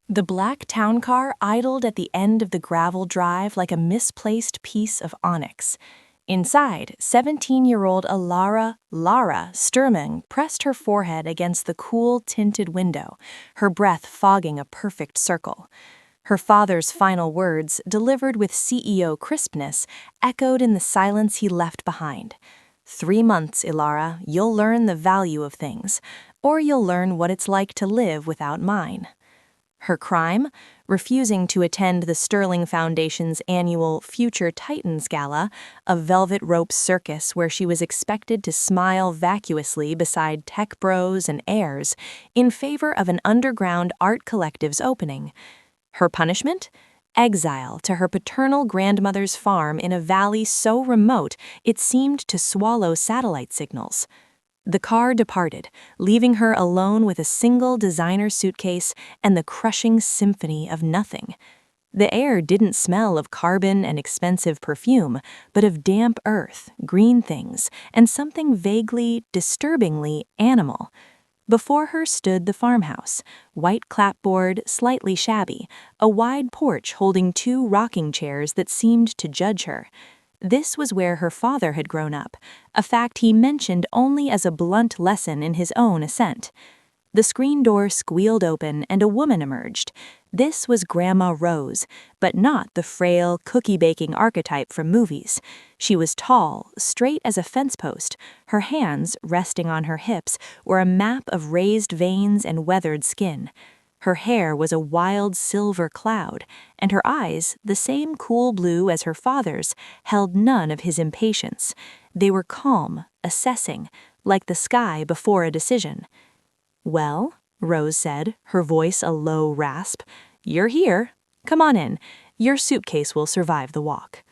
The black town car idled at the end of the gravel drive like a misplaced piece of onyx. Inside, 17-year-old Lara Sturming pressed her forehead against the cool, tinted window, her breath fogging a perfect circle. Her father's final words, delivered with CEO crispness, echoed in the silence he left behind. 3 months, Ilara, you'll learn the value of things, or you'll learn what it's like to live without mine. Her crime? Refusing to attend the Sterling Foundation's annual Future Titans Gala, a velvet rope circus where she was expected to smile vacuously beside tech bros and heirs in favor of an underground art collective's opening. Her punishment? Exile to her paternal grandmother's farm in a valley so remote it seemed to swallow satellite signals. The car departed, leaving her alone with a single designer suitcase and the crushing symphony of nothing. The air didn't smell of carbon and expensive perfume, but of damp earth, green things, and something vaguely, disturbingly animal. Before her stood the farmhouse, white clapboard, slightly shabby, a wide porch holding 2 rocking chairs that seemed to judge her. This was where her father had grown up, a fact he mentioned only as a blunt lesson in his own ascent. The screen door squealed open and a woman emerged. This was Grandma Rose, but not the frail, cookie-baking archetype from movies. She was tall, straight as a fence post. Her hands, resting on her hips, were a map of raised veins and weathered skin. Her hair was a wild silver cloud, and her eyes, the same cool blue as her father's, held none of his impatience. They were calm, assessing, like the sky before a decision. "Well," Rose said, her voice a low rasp, "you're here. Come on in. Your suitcase will survive the walk."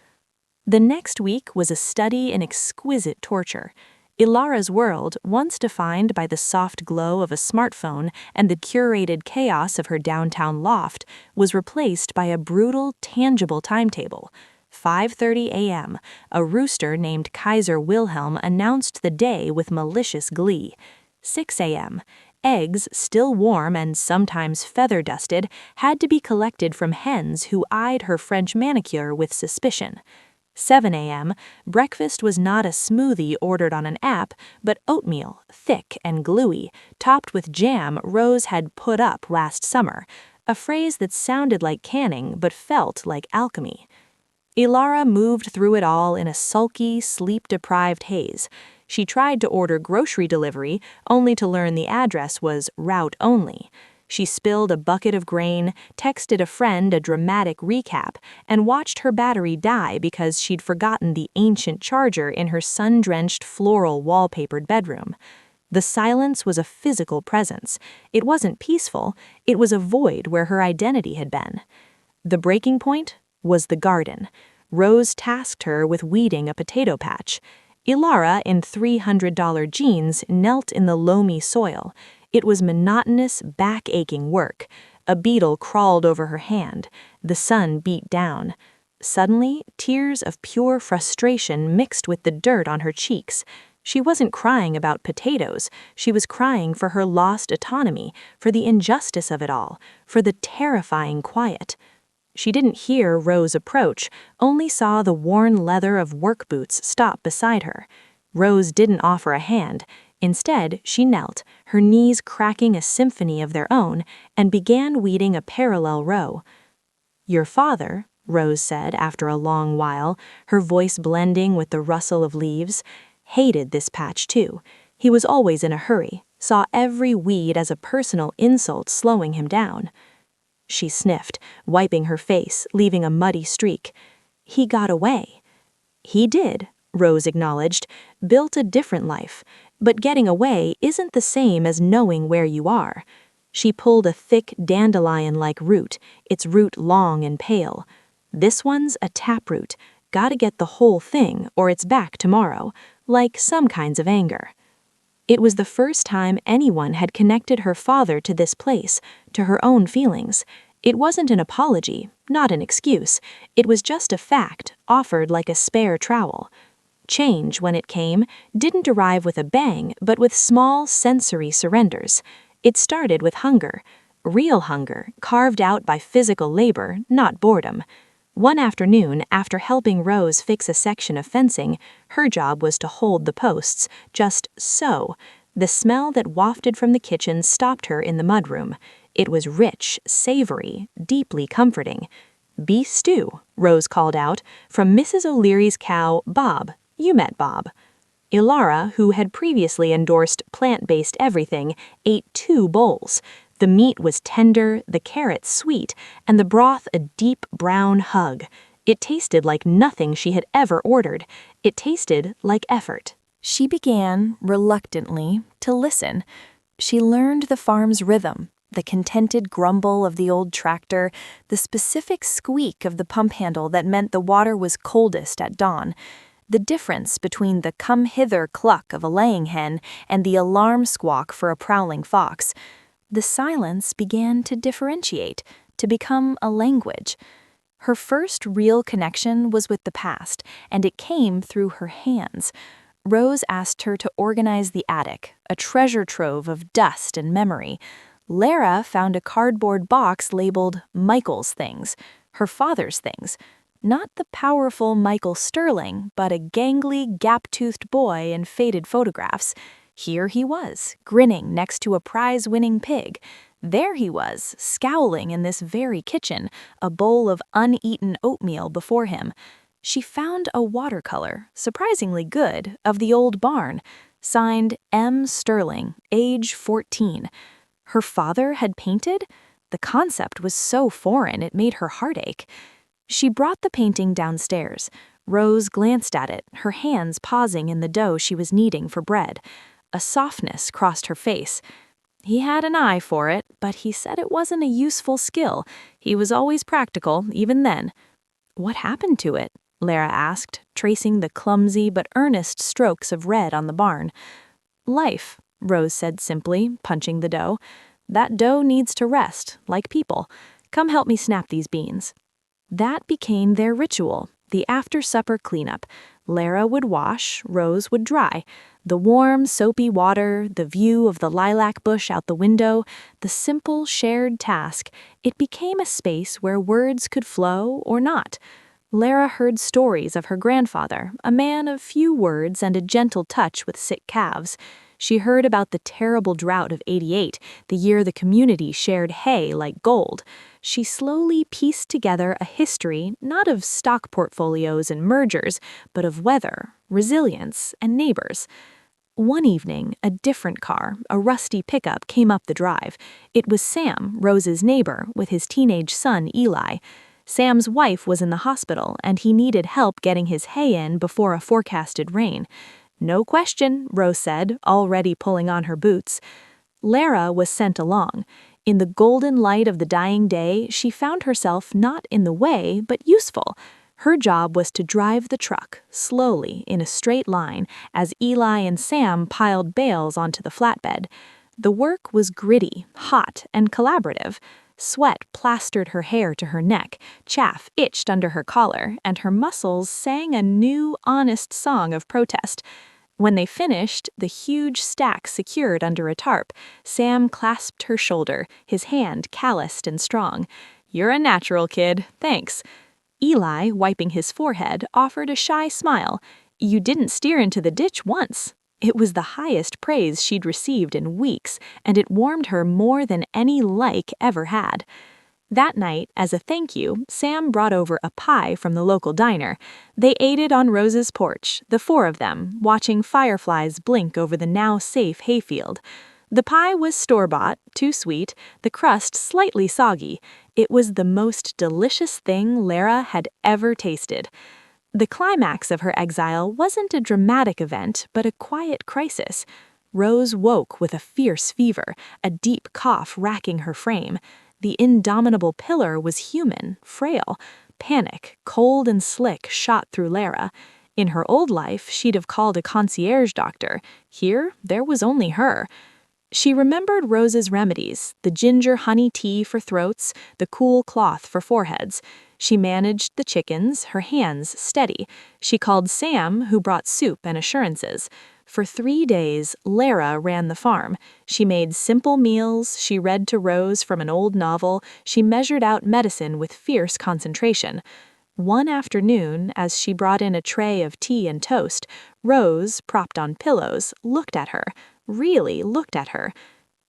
The next week was a study in exquisite torture. Ilara's world, once defined by the soft glow of a smartphone and the curated chaos of her downtown loft, was replaced by a brutal, tangible timetable. 5:30 a.m., a rooster named Kaiser Wilhelm announced the day with malicious glee. 6 a.m., eggs, still warm and sometimes feather-dusted, had to be collected from hens who eyed her French manicure with suspicion. 7 a.m., breakfast was not a smoothie ordered on an app, but oatmeal, thick and gluey, topped with jam Rose had put up last summer, a phrase that sounded like canning but felt like alchemy. Ilara moved through it all in a sulky, sleep-deprived haze. She tried to order grocery delivery, only to learn the address was route only. She spilled a bucket of grain, texted a friend a dramatic recap, and watched her battery die because she'd forgotten the ancient charger in her sun-drenched floral wallpapered bedroom. The silence was a physical presence. It wasn't peaceful, it was a void where her identity had been. The breaking point was the garden. Rose tasked her with weeding a potato patch. Ilara, in $300 jeans, knelt in the loamy soil. It was monotonous, back-aching work. A beetle crawled over her hand. The sun beat down. Suddenly, tears of pure frustration mixed with the dirt on her cheeks. She wasn't crying about potatoes. She was crying for her lost autonomy, for the injustice of it all, for the terrifying quiet. She didn't hear Rose approach, only saw the worn leather of work boots stop beside her. Rose didn't offer a hand. Instead, she knelt, her knees cracking a symphony of their own, and began weeding a parallel row. "Your father," Rose said after a long while, her voice blending with the rustle of leaves, hated this patch too. He was always in a hurry, saw every weed as a personal insult slowing him down. She sniffed, wiping her face, leaving a muddy streak. "He got away." "He did," Rose acknowledged, "built a different life. But getting away isn't the same as knowing where you are." She pulled a thick dandelion-like root, its root long and pale. "This one's a taproot. Gotta get the whole thing, or it's back tomorrow, like some kinds of anger." It was the first time anyone had connected her father to this place, to her own feelings. It wasn't an apology, not an excuse. It was just a fact, offered like a spare trowel. Change, when it came, didn't arrive with a bang, but with small sensory surrenders. It started with hunger. Real hunger, carved out by physical labor, not boredom. One afternoon, after helping Rose fix a section of fencing, her job was to hold the posts, just so. The smell that wafted from the kitchen stopped her in the mudroom. It was rich, savory, deeply comforting. "Beef stew," Rose called out, from Mrs. O'Leary's cow, Bob. You met Bob. Ilara, who had previously endorsed plant-based everything, ate 2 bowls. The meat was tender, the carrots sweet, and the broth a deep brown hug. It tasted like nothing she had ever ordered. It tasted like effort. She began, reluctantly, to listen. She learned the farm's rhythm, the contented grumble of the old tractor, the specific squeak of the pump handle that meant the water was coldest at dawn. The difference between the come-hither cluck of a laying hen and the alarm squawk for a prowling fox. The silence began to differentiate, to become a language. Her first real connection was with the past, and it came through her hands. Rose asked her to organize the attic, a treasure trove of dust and memory. Lara found a cardboard box labeled Michael's Things, her father's things. Not the powerful Michael Sterling, but a gangly, gap-toothed boy in faded photographs. Here he was, grinning next to a prize-winning pig. There he was, scowling in this very kitchen, a bowl of uneaten oatmeal before him. She found a watercolor, surprisingly good, of the old barn, signed M. Sterling, age 14. Her father had painted? The concept was so foreign it made her heart ache. She brought the painting downstairs. Rose glanced at it, her hands pausing in the dough she was kneading for bread. A softness crossed her face. He had an eye for it, but he said it wasn't a useful skill. He was always practical, even then. "What happened to it?" Lara asked, tracing the clumsy but earnest strokes of red on the barn. "Life," Rose said simply, punching the dough. "That dough needs to rest, like people. Come help me snap these beans." That became their ritual, the after-supper cleanup. Lara would wash, Rose would dry. The warm, soapy water, the view of the lilac bush out the window, the simple, shared task, it became a space where words could flow or not. Lara heard stories of her grandfather, a man of few words and a gentle touch with sick calves. She heard about the terrible drought of '88, the year the community shared hay like gold. She slowly pieced together a history not of stock portfolios and mergers, but of weather, resilience, and neighbors. One evening, a different car, a rusty pickup, came up the drive. It was Sam, Rose's neighbor, with his teenage son, Eli. Sam's wife was in the hospital, and he needed help getting his hay in before a forecasted rain. "No question," Rose said, already pulling on her boots. Lara was sent along. In the golden light of the dying day, she found herself not in the way, but useful. Her job was to drive the truck, slowly, in a straight line, as Eli and Sam piled bales onto the flatbed. The work was gritty, hot, and collaborative. Sweat plastered her hair to her neck, chaff itched under her collar, and her muscles sang a new, honest song of protest. When they finished, the huge stack secured under a tarp, Sam clasped her shoulder, his hand calloused and strong. "You're a natural, kid. Thanks." Eli, wiping his forehead, offered a shy smile. "You didn't steer into the ditch once." It was the highest praise she'd received in weeks, and it warmed her more than any like ever had. That night, as a thank you, Sam brought over a pie from the local diner. They ate it on Rose's porch, the 4 of them, watching fireflies blink over the now-safe hayfield. The pie was store-bought, too sweet, the crust slightly soggy. It was the most delicious thing Lara had ever tasted. The climax of her exile wasn't a dramatic event, but a quiet crisis. Rose woke with a fierce fever, a deep cough racking her frame. The indomitable pillar was human, frail. Panic, cold and slick, shot through Lara. In her old life, she'd have called a concierge doctor. Here, there was only her. She remembered Rose's remedies, the ginger honey tea for throats, the cool cloth for foreheads. She managed the chickens, her hands steady. She called Sam, who brought soup and assurances. For 3 days, Lara ran the farm. She made simple meals, she read to Rose from an old novel, she measured out medicine with fierce concentration. One afternoon, as she brought in a tray of tea and toast, Rose, propped on pillows, looked at her, really looked at her.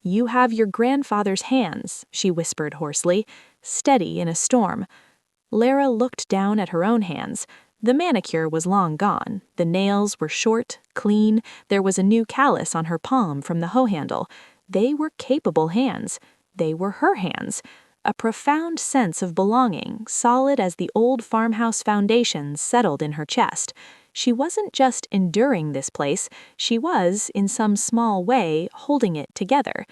"You have your grandfather's hands," she whispered hoarsely, "steady in a storm." Lara looked down at her own hands. The manicure was long gone, the nails were short, clean, there was a new callus on her palm from the hoe handle. They were capable hands. They were her hands. A profound sense of belonging, solid as the old farmhouse foundations, settled in her chest. She wasn't just enduring this place, she was, in some small way, holding it together.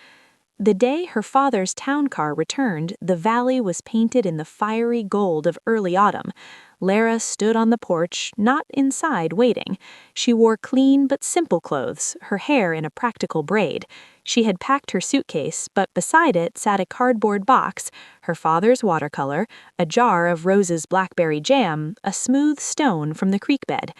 The day her father's town car returned, the valley was painted in the fiery gold of early autumn. Lara stood on the porch, not inside waiting. She wore clean but simple clothes, her hair in a practical braid. She had packed her suitcase, but beside it sat a cardboard box, her father's watercolor, a jar of Rose's blackberry jam, a smooth stone from the creek bed.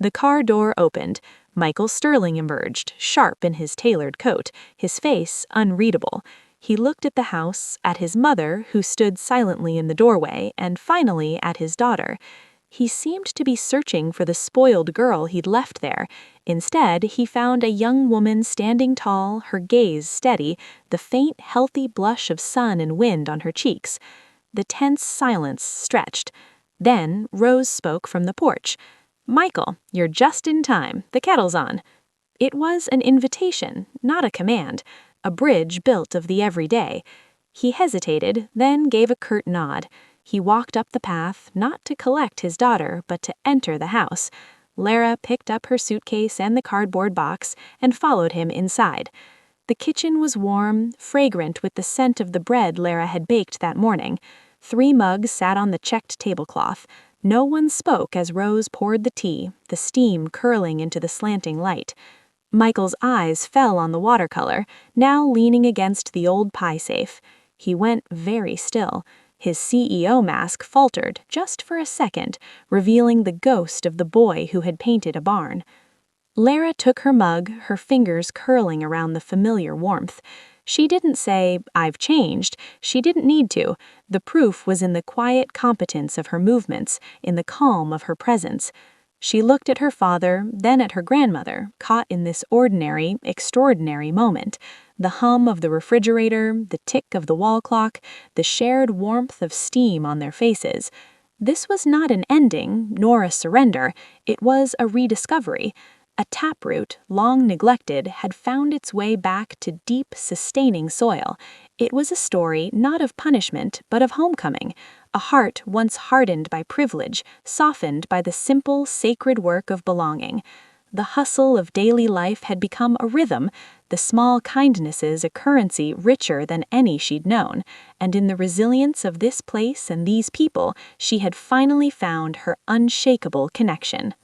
The car door opened. Michael Sterling emerged, sharp in his tailored coat, his face unreadable. He looked at the house, at his mother, who stood silently in the doorway, and finally at his daughter. He seemed to be searching for the spoiled girl he'd left there. Instead, he found a young woman standing tall, her gaze steady, the faint, healthy blush of sun and wind on her cheeks. The tense silence stretched. Then Rose spoke from the porch. "Michael, you're just in time. The kettle's on." It was an invitation, not a command, a bridge built of the everyday. He hesitated, then gave a curt nod. He walked up the path, not to collect his daughter, but to enter the house. Lara picked up her suitcase and the cardboard box and followed him inside. The kitchen was warm, fragrant with the scent of the bread Lara had baked that morning. 3 mugs sat on the checked tablecloth. No one spoke as Rose poured the tea, the steam curling into the slanting light. Michael's eyes fell on the watercolor, now leaning against the old pie safe. He went very still. His CEO mask faltered just for a second, revealing the ghost of the boy who had painted a barn. Lara took her mug, her fingers curling around the familiar warmth. She didn't say, "I've changed." She didn't need to. The proof was in the quiet competence of her movements, in the calm of her presence. She looked at her father, then at her grandmother, caught in this ordinary, extraordinary moment. The hum of the refrigerator, the tick of the wall clock, the shared warmth of steam on their faces. This was not an ending, nor a surrender. It was a rediscovery. A taproot, long neglected, had found its way back to deep, sustaining soil. It was a story not of punishment, but of homecoming. A heart once hardened by privilege, softened by the simple, sacred work of belonging. The hustle of daily life had become a rhythm, the small kindnesses a currency richer than any she'd known, and in the resilience of this place and these people, she had finally found her unshakable connection.